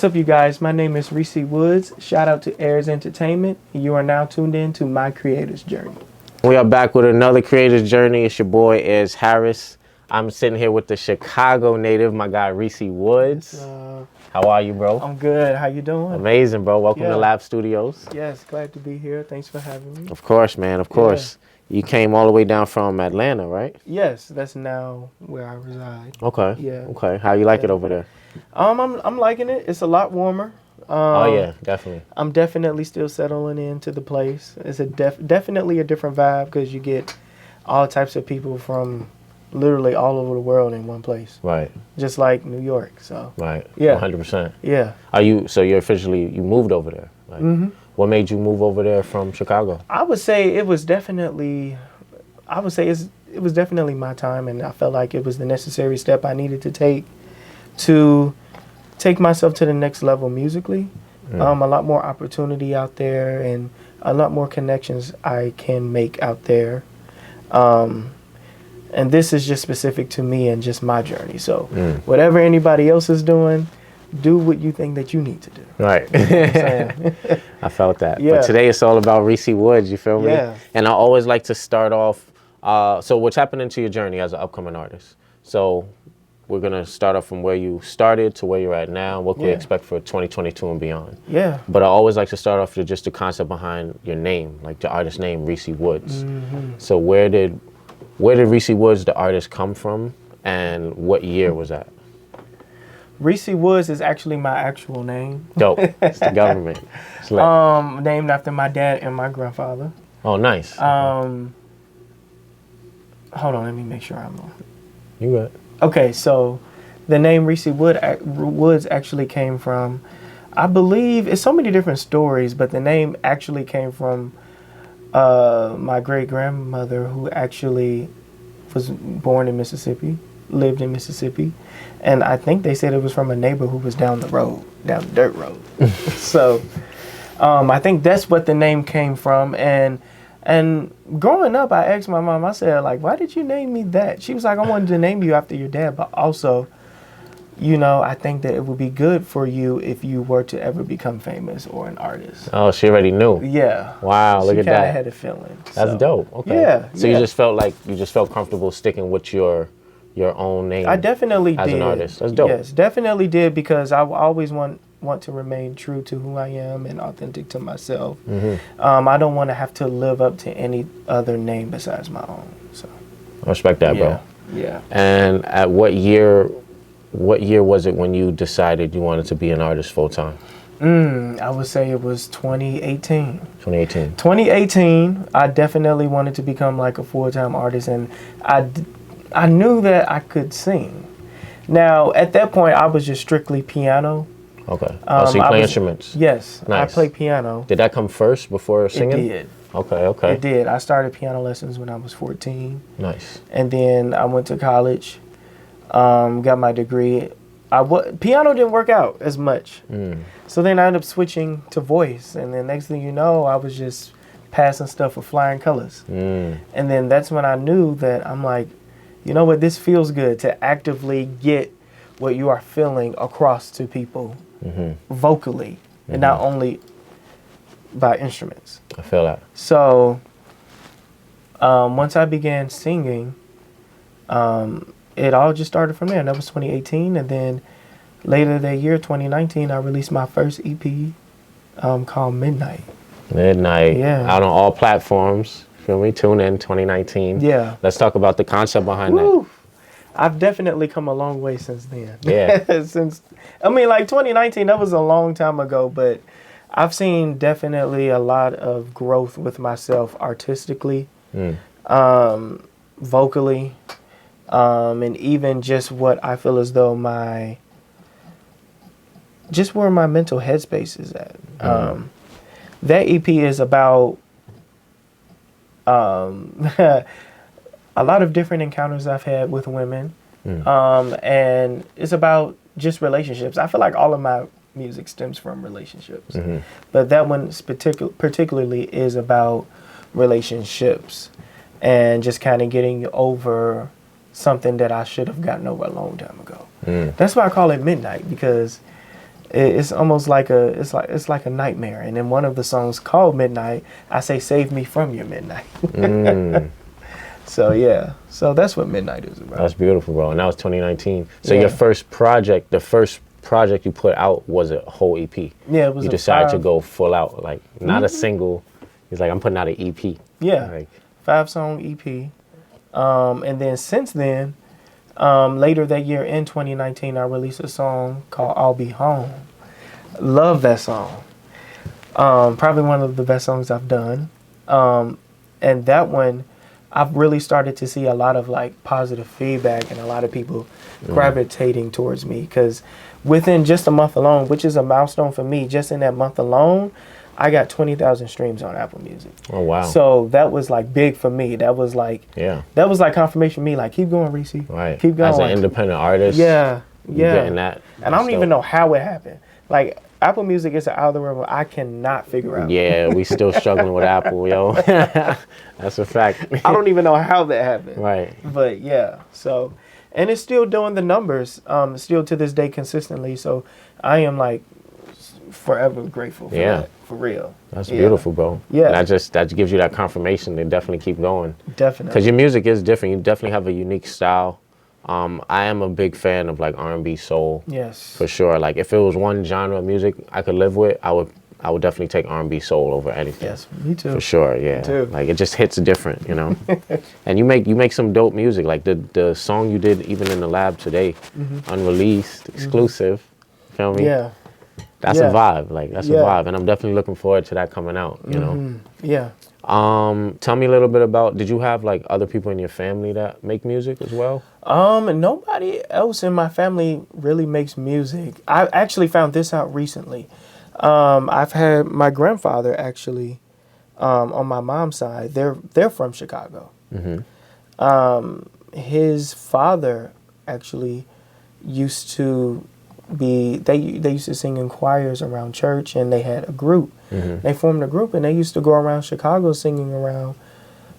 What's up, you guys? My name is Reesie Woods. Shout out to Airs Entertainment. You are now tuned in to my creator's journey. We are back with another creator's journey. It's your boy, Airs Harris. I'm sitting here with the Chicago native, my guy, Reesie Woods. How are you, bro? I'm good. How you doing? Amazing, bro. Welcome to Lab Studios. Yes, glad to be here. Thanks for having me. Of course, man. Of course. You came all the way down from Atlanta, right? Yes, that's now where I reside. Okay. Yeah. Okay. How you like it over there? I'm liking it. It's a lot warmer. Oh yeah, definitely. I'm definitely still settling into the place. It's a definitely a different vibe because you get all types of people from literally all over the world in one place. Right. Just like New York. So. Right. Yeah. 100%. Yeah. You moved over there? Like, What made you move over there from Chicago? I would say it was definitely my time, and I felt like it was the necessary step I needed to take myself to the next level musically. A lot more opportunity out there and a lot more connections I can make out there. And this is just specific to me and just my journey. So whatever anybody else is doing, do what you think that you need to do. Right. You know what I'm saying? I felt that. Yeah. But today it's all about Reesie Woods, you feel me? Yeah. And I always like to start off, so what's happening to your journey as an upcoming artist? So we're going to start off from where you started to where you're at now, what can we expect for 2022 and beyond. Yeah. But I always like to start off with just the concept behind your name, like the artist name, Reesie Woods. So where did Reesie Woods, the artist, come from, and what year was that? Reesie Woods is actually my actual name. Dope. It's the government. It's named after my dad and my grandfather. Oh, nice. Hold on, let me make sure I'm on. You good. Okay, so the name Reesie Woods actually came from, I believe, it's so many different stories, but the name actually came from my great-grandmother, who actually was born in Mississippi, lived in Mississippi. And I think they said it was from a neighbor who was down the dirt road. So I think that's what the name came from. And growing up, I asked my mom, I said, like, why did you name me that? She was like, I wanted to name you after your dad, but also, you know, I think that it would be good for you if you were to ever become famous or an artist. Oh, she already knew. Yeah. Wow, look at that. She kind of had a feeling. That's dope. Okay. Yeah. So you just felt comfortable sticking with your own name. I definitely did. As an artist. That's dope. Yes, definitely did, because I always want to remain true to who I am and authentic to myself. I don't want to have to live up to any other name besides my own. So I respect that, bro. Yeah. And at what year was it when you decided you wanted to be an artist full time? I would say it was 2018. 2018. 2018, I definitely wanted to become like a full-time artist, and I knew that I could sing. Now, at that point, I was just strictly piano. Okay. So you play instruments? Yes. Nice. I play piano. Did that come first before singing? It did. Okay. It did. I started piano lessons when I was 14. Nice. And then I went to college, got my degree. Piano didn't work out as much. So then I ended up switching to voice. And then next thing you know, I was just passing stuff with flying colors. And then that's when I knew that I'm like, you know what, this feels good to actively get what you are feeling across to people vocally and not only by instruments. I feel that. So once I began singing, it all just started from there. And that was 2018. And then later that year, 2019, I released my first EP called Midnight. Yeah. Out on all platforms. Feel me? Tune in 2019. Yeah. Let's talk about the concept behind that. I've definitely come a long way since then. Yeah. Like 2019, that was a long time ago, but I've seen definitely a lot of growth with myself artistically, vocally, and even just what I feel as though where my mental headspace is at. That EP is about a lot of different encounters I've had with women, and it's about just relationships. I feel like all of my music stems from relationships, but that one particularly is about relationships and just kind of getting over something that I should have gotten over a long time ago. That's why I call it Midnight, because it's almost like it's like a nightmare. And in one of the songs called Midnight, I say, "Save me from your midnight." So yeah, so that's what Midnight is about. That's beautiful, bro. And that was 2019. So your first project, the first project you put out was a whole EP. Yeah, it was. You decided to go full out, like not a single. He's like, I'm putting out an EP. Yeah, like 5-song EP. And then since then, later that year in 2019, I released a song called "I'll Be Home." Love that song. Probably one of the best songs I've done. And that one, I've really started to see a lot of like positive feedback and a lot of people gravitating towards me, because within just a month alone, which is a milestone for me, just in that month alone, I got 20,000 streams on Apple Music. Oh, wow. So that was like big for me. That was like, that was like confirmation for me, like, keep going, Reese. Right. Keep going. As an independent artist. Yeah. Getting that. And I don't even know how it happened. Like, Apple Music is an algorithm I cannot figure out. Yeah, we still struggling with Apple, yo. That's a fact. I don't even know how that happened. Right. But yeah, so, and it's still doing the numbers, still to this day consistently. So I am like forever grateful for that, for real. That's beautiful, bro. Yeah. And that gives you that confirmation to definitely keep going. Definitely. Because your music is different. You definitely have a unique style. I am a big fan of like R&B, soul. Yes. For sure. Like if it was one genre of music I could live with, I would definitely take R&B, soul over anything. Yes, me too. For sure, yeah. Me too. Like it just hits different, you know. And you make some dope music. Like the song you did even in the lab today, unreleased, exclusive. Feel me? Yeah. That's a vibe. Like that's a vibe, and I'm definitely looking forward to that coming out. You know. Yeah. Tell me a little bit about. Did you have like other people in your family that make music as well? Nobody else in my family really makes music. I actually found this out recently. I've had my grandfather actually, on my mom's side. They're from Chicago. His father actually used to be. They used to sing in choirs around church, and they had a group. They formed a group, and they used to go around Chicago singing around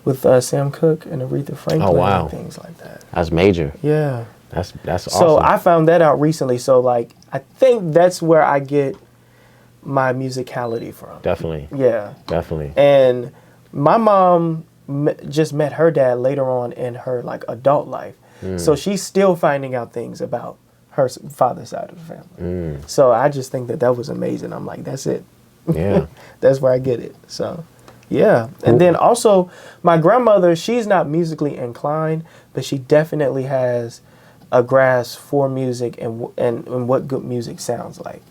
with Sam Cooke and Aretha Franklin and things like that. That's major. Yeah. That's awesome. So I found that out recently. So like I think that's where I get my musicality from. Definitely. Yeah. Definitely. And my mom just met her dad later on in her like adult life. So she's still finding out things about her father's side of the family. So I just think that was amazing. I'm like, that's it. Yeah. That's where I get it. So, yeah. And then also my grandmother, she's not musically inclined, but she definitely has a grasp for music and what good music sounds like,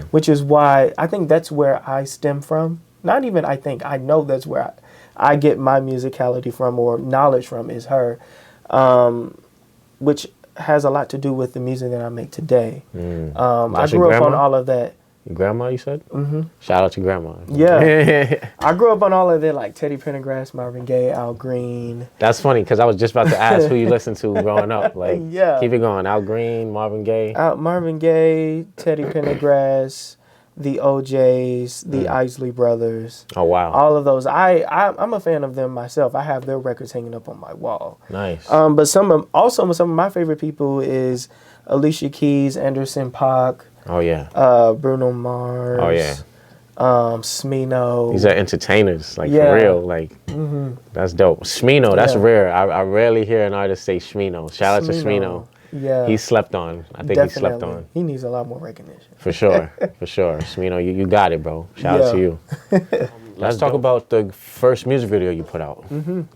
which is why I think that's where I stem from. Not even I think, I know that's where I get my musicality from or knowledge from is her, which has a lot to do with the music that I make today. I grew up on all of that. Your grandma, you said? Shout out to grandma. Yeah. I grew up on all of that, like Teddy Pendergrass, Marvin Gaye, Al Green. That's funny, because I was just about to ask who you listened to growing up. Like, keep it going. Al Green, Marvin Gaye. Marvin Gaye, Teddy Pendergrass, the OJs, the Isley Brothers. Oh, wow. All of those. I'm a fan of them myself. I have their records hanging up on my wall. Nice. But some of my favorite people is Alicia Keys, Anderson .Paak. Oh, yeah. Bruno Mars. Oh, yeah. Smino. These are entertainers, like for real. Like, that's dope. Smino, that's rare. I rarely hear an artist say Smino. Shout out to Smino. Yeah. He slept on. I think he slept on. He needs a lot more recognition. For sure. For sure. Smino, you got it, bro. Shout out to you. Let's talk about the first music video you put out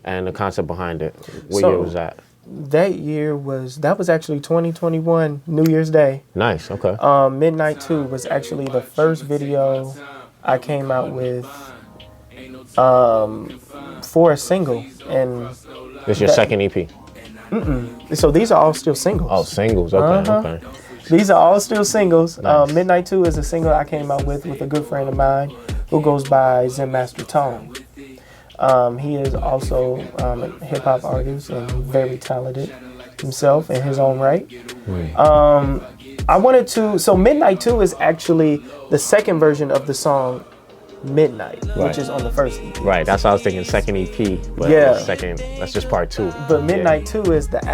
and the concept behind it. What year was that? That was actually 2021, New Year's Day. Nice, okay. Midnight 2 was actually the first video I came out with for a single. And this is your second EP? So these are all still singles. Oh, singles, okay, okay. These are all still singles. Nice. Midnight 2 is a single I came out with a good friend of mine who goes by Zen Master Tone. He is also a hip-hop artist and very talented himself in his own right. So Midnight 2 is actually the second version of the song Midnight, which is on the first EP. Right, that's what I was thinking, second EP, but second, that's just part 2. But Midnight 2 is an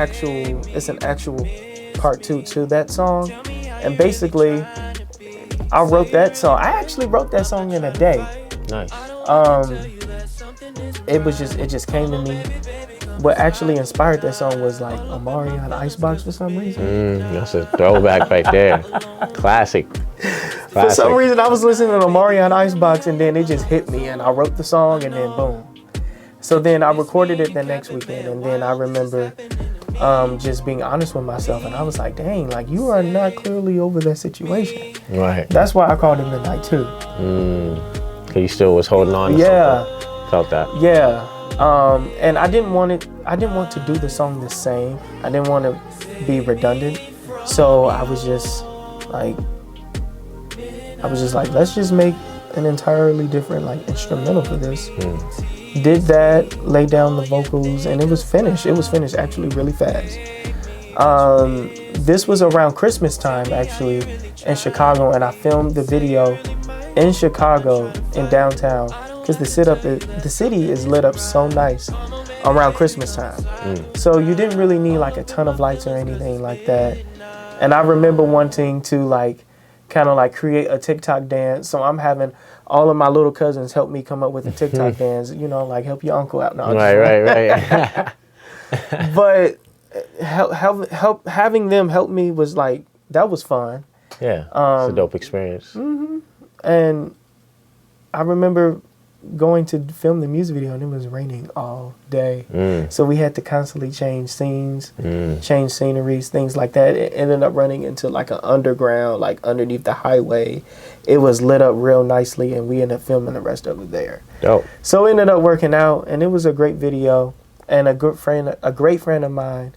actual part 2 to that song. And basically, I wrote that song. I actually wrote that song in a day. Nice. It just came to me. What actually inspired that song was like Amari on Icebox for some reason. That's a throwback right there. Classic. For some reason, I was listening to Amari on Icebox, and then it just hit me, and I wrote the song, and then boom. So then I recorded it the next weekend, and then I remember just being honest with myself, and I was like, dang, like, you are not clearly over that situation. Right. That's why I called him the night too. Cause you still was holding on to something. Felt that. Yeah. And I didn't want to do the song the same. I didn't want to be redundant. So I was just like, let's just make an entirely different like instrumental for this. Did that, laid down the vocals, and it was finished. It was finished actually really fast. This was around Christmas time actually in Chicago, and I filmed the video in Chicago in downtown because the city is lit up so nice around Christmas time. So you didn't really need like a ton of lights or anything like that. And I remember wanting to like kind of like create a TikTok dance. So I'm having all of my little cousins help me come up with a TikTok dance, you know, like help your uncle out. No, right. But having them help me was like, that was fun. Yeah, it's a dope experience. And I remember going to film the music video, and it was raining all day. So we had to constantly change scenes, change sceneries, things like that. It ended up running into like an underground, like underneath the highway. It was lit up real nicely, and we ended up filming the rest of it there. Dope. So it ended up working out, and it was a great video. And a great friend of mine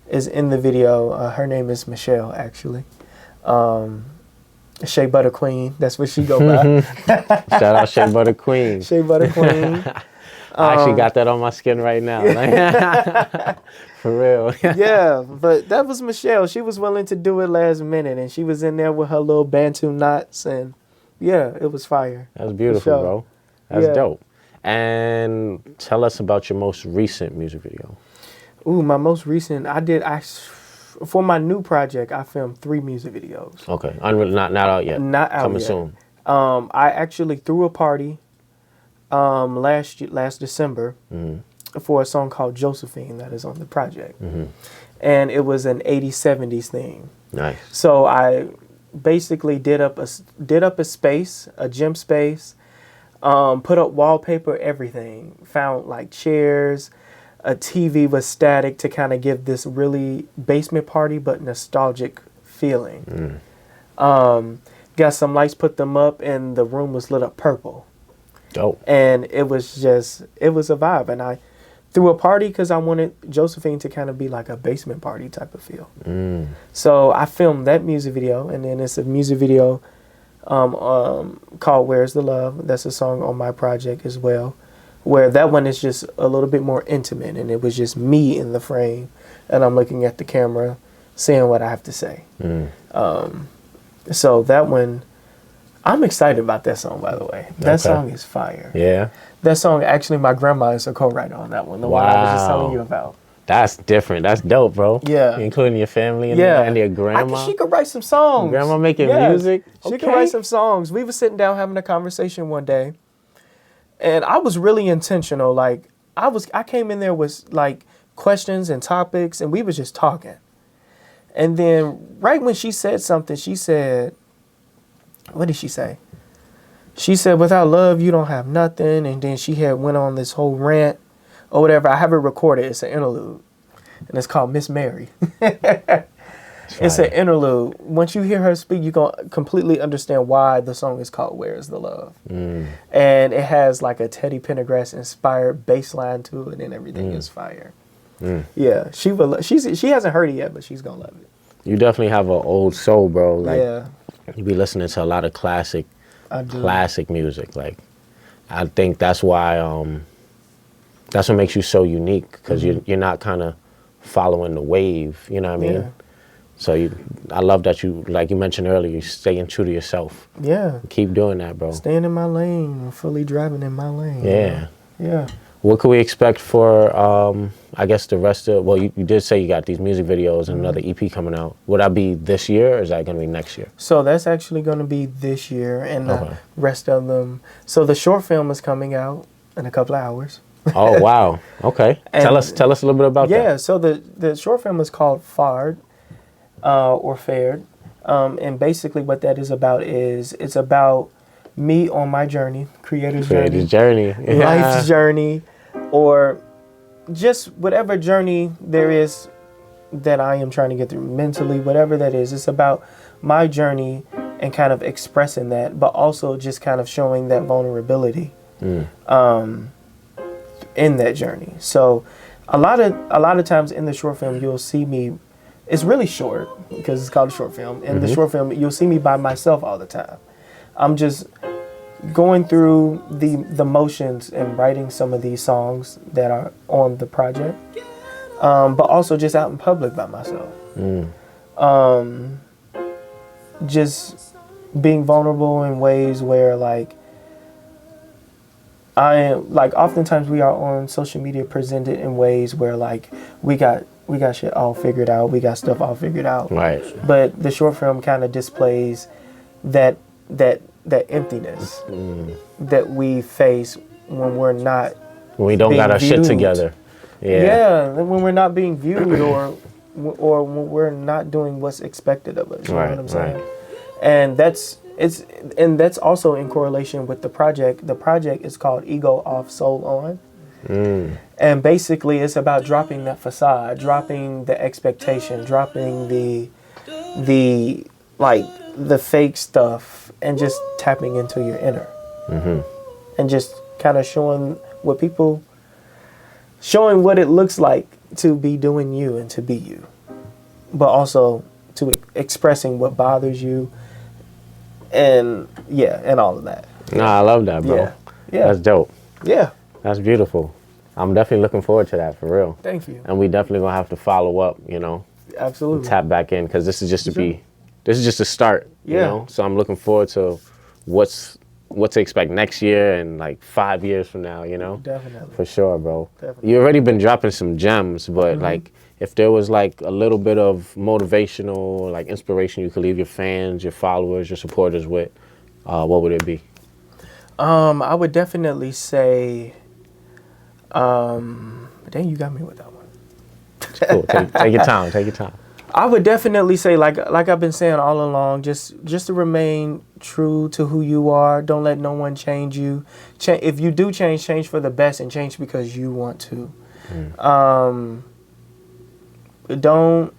is in the video. Her name is Michelle, actually. Shea Butter Queen. That's what she go by. Shout out Shea Butter Queen. Shea Butter Queen. I actually got that on my skin right now. For real. Yeah, but that was Michelle. She was willing to do it last minute, and she was in there with her little Bantu knots, and yeah, it was fire. That's beautiful, bro. That's dope. And tell us about your most recent music video. Ooh, my most recent, for my new project, I filmed 3 music videos. Okay, not out yet. Not out Coming yet. soon. I actually threw a party last December for a song called Josephine that is on the project, and it was an 80s 70s theme. Nice. So I basically did up a space, a gym space, put up wallpaper, everything. Found like chairs. A TV was static to kind of give this really basement party but nostalgic feeling. Got some lights, put them up, and the room was lit up purple. Dope. And it was a vibe. And I threw a party because I wanted Josephine to kind of be like a basement party type of feel. So I filmed that music video, and then it's a music video called Where's the Love. That's a song on my project as well, where that one is just a little bit more intimate, and it was just me in the frame, and I'm looking at the camera, saying what I have to say. So that one, I'm excited about that song, by the way. That song is fire. Yeah. That song, actually, my grandma is a co-writer on that one, the one I was just telling you about. That's different. That's dope, bro. Yeah. Including your family and your grandma. She could write some songs. Grandma making music. She could write some songs. We were sitting down having a conversation one day, and I was really intentional. Like, I came in there with like questions and topics, and we was just talking. And then right when she said something, she said, what did she say? She said, without love, you don't have nothing. And then she had went on this whole rant or whatever. I have it recorded. It's an interlude. And it's called Miss Mary. It's an interlude. Once you hear her speak, you're going to completely understand why the song is called Where's the Love. And it has like a Teddy Pendergrass inspired bass line to it, and everything is fire. Yeah, she hasn't heard it yet, but she's going to love it. You definitely have an old soul, bro. Like, you be listening to a lot of classic music. Like, I think that's why that's what makes you so unique, because you're not kind of following the wave. You know what I mean? Yeah. So I love that you, like you mentioned earlier, you're staying true to yourself. Yeah. Keep doing that, bro. Staying in my lane, fully driving in my lane. Yeah. Yeah. What can we expect for, I guess, the rest of, well, you did say you got these music videos and another EP coming out. Would that be this year, or is that going to be next year? So that's actually going to be this year, and the rest of them. So the short film is coming out in a couple of hours. Oh, wow. Okay. Tell us a little bit about that. Yeah, so the short film is called Fared, or Fared. And basically what that is about is it's about me on my journey, creator's journey. Yeah. Life's journey, or just whatever journey there is that I am trying to get through mentally, whatever that is. It's about my journey and kind of expressing that, but also just kind of showing that vulnerability in that journey. So a lot of times in the short film, you'll see me, it's really short because it's called a short film. In the short film, you'll see me by myself all the time. I'm just going through the motions and writing some of these songs that are on the project, but also just out in public by myself. Just being vulnerable in ways where, like, I am, like, oftentimes we are on social media presented in ways where, like, we got shit all figured out, we got stuff all figured out. Right. But the short film kind of displays that emptiness that we face when we're not, when we don't got our shit together. Yeah, when we're not being viewed, or when we're not doing what's expected of us. You know what I'm saying? Right. And that's also in correlation with the project. The project is called Ego Off, Soul On. And basically it's about dropping that facade, dropping the expectation, dropping the fake stuff, and just tapping into your inner. And just kind of showing what it looks like to be doing you and to be you, but also to expressing what bothers you, and all of that. Nah, I love that, bro. Yeah. That's dope. Yeah. That's beautiful. I'm definitely looking forward to that, for real. Thank you. And we definitely gonna have to follow up, you know. Absolutely. Tap back in, because this is just a start, you know. So I'm looking forward to what to expect next year and like 5 years from now, you know. Definitely. For sure, bro. Definitely. You already been dropping some gems, but like, if there was like a little bit of motivational, like inspiration you could leave your fans, your followers, your supporters with, what would it be? I would definitely say, dang, you got me with that one. Cool. Take your time. Take your time. I would definitely say, like I've been saying all along, just to remain true to who you are. Don't let no one change you. If you do change for the best, and change because you want to. Don't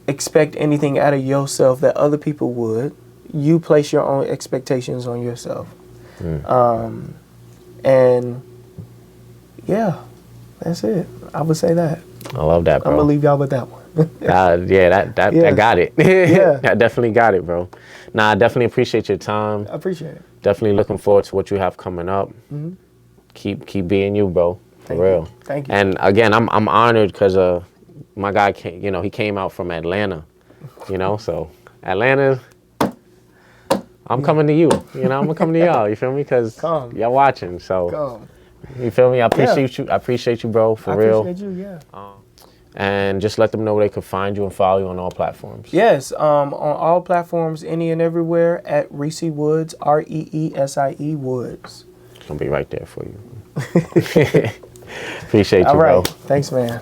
expect anything out of yourself that other people would. You place your own expectations on yourself. And yeah, that's it. I would say that. I love that, bro. I'm gonna leave y'all with that one. That got it. Yeah. I definitely got it, bro. Nah, I definitely appreciate your time. I appreciate it. Definitely looking forward to what you have coming up. Keep being you, bro. For real. Thank you. And again, I'm honored because my guy he came out from Atlanta, you know. So Atlanta, I'm coming to you. You know, I'm coming to y'all. You feel me? Because y'all watching. So you feel me? I appreciate you. I appreciate you, bro. For real. I appreciate you. Yeah. And just let them know where they could find you and follow you on all platforms. Yes, on all platforms, any and everywhere, at Reesie Woods, REESIE Woods. It's gonna be right there for you. Appreciate you, bro. All right. Thanks, man.